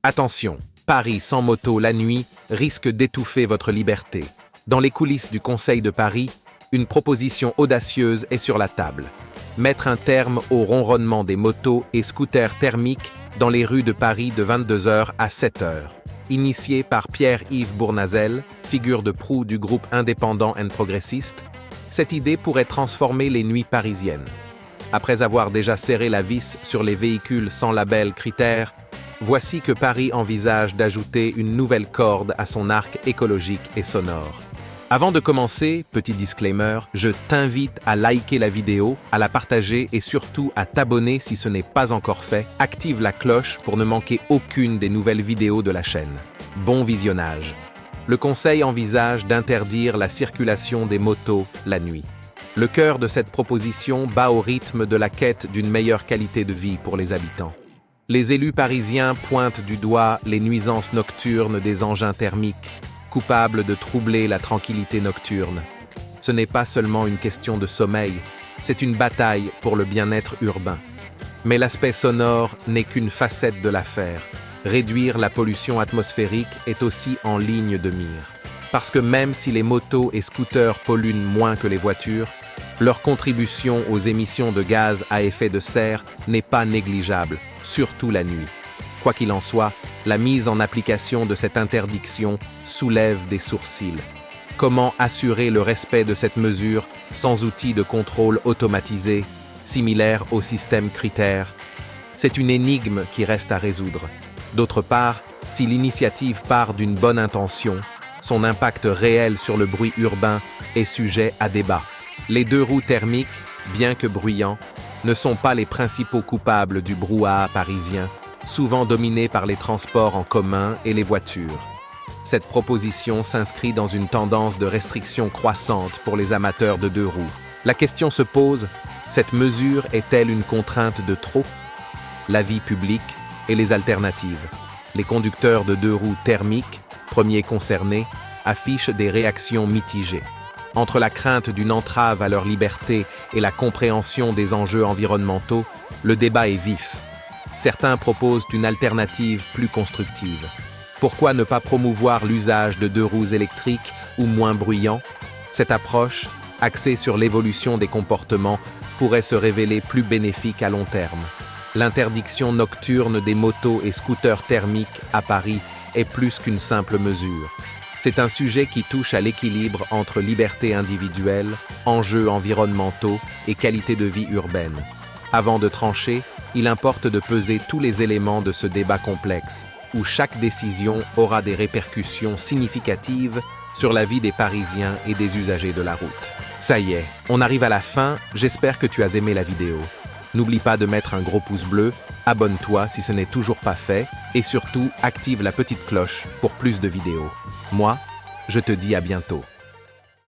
Attention, Paris sans moto la nuit risque d'étouffer votre liberté. Dans les coulisses du Conseil de Paris, une proposition audacieuse est sur la table. Mettre un terme au ronronnement des motos et scooters thermiques dans les rues de Paris de 22h à 7h. Initié par Pierre-Yves Bournazel, figure de proue du groupe indépendant et progressiste, cette idée pourrait transformer les nuits parisiennes. Après avoir déjà serré la vis sur les véhicules sans label critères, voici que Paris envisage d'ajouter une nouvelle corde à son arc écologique et sonore. Avant de commencer, petit disclaimer, je t'invite à liker la vidéo, à la partager et surtout à t'abonner si ce n'est pas encore fait. Active la cloche pour ne manquer aucune des nouvelles vidéos de la chaîne. Bon visionnage. Le Conseil envisage d'interdire la circulation des motos la nuit. Le cœur de cette proposition bat au rythme de la quête d'une meilleure qualité de vie pour les habitants. Les élus parisiens pointent du doigt les nuisances nocturnes des engins thermiques, coupables de troubler la tranquillité nocturne. Ce n'est pas seulement une question de sommeil, c'est une bataille pour le bien-être urbain. Mais l'aspect sonore n'est qu'une facette de l'affaire. Réduire la pollution atmosphérique est aussi en ligne de mire. Parce que même si les motos et scooters polluent moins que les voitures, leur contribution aux émissions de gaz à effet de serre n'est pas négligeable, surtout la nuit. Quoi qu'il en soit, la mise en application de cette interdiction soulève des sourcils. Comment assurer le respect de cette mesure sans outils de contrôle automatisés, similaires au système critère? C'est une énigme qui reste à résoudre. D'autre part, si l'initiative part d'une bonne intention, son impact réel sur le bruit urbain est sujet à débat. Les deux roues thermiques, bien que bruyants, ne sont pas les principaux coupables du brouhaha parisien, souvent dominé par les transports en commun et les voitures. Cette proposition s'inscrit dans une tendance de restriction croissante pour les amateurs de deux roues. La question se pose, cette mesure est-elle une contrainte de trop? La vie publique et les alternatives. Les conducteurs de deux roues thermiques, premiers concernés, affichent des réactions mitigées. Entre la crainte d'une entrave à leur liberté et la compréhension des enjeux environnementaux, le débat est vif. Certains proposent une alternative plus constructive. Pourquoi ne pas promouvoir l'usage de deux roues électriques ou moins bruyants? Cette approche, axée sur l'évolution des comportements, pourrait se révéler plus bénéfique à long terme. L'interdiction nocturne des motos et scooters thermiques à Paris est plus qu'une simple mesure. C'est un sujet qui touche à l'équilibre entre liberté individuelle, enjeux environnementaux et qualité de vie urbaine. Avant de trancher, il importe de peser tous les éléments de ce débat complexe, où chaque décision aura des répercussions significatives sur la vie des Parisiens et des usagers de la route. Ça y est, on arrive à la fin, j'espère que tu as aimé la vidéo. N'oublie pas de mettre un gros pouce bleu, abonne-toi si ce n'est toujours pas fait, et surtout active la petite cloche pour plus de vidéos. Moi, je te dis à bientôt.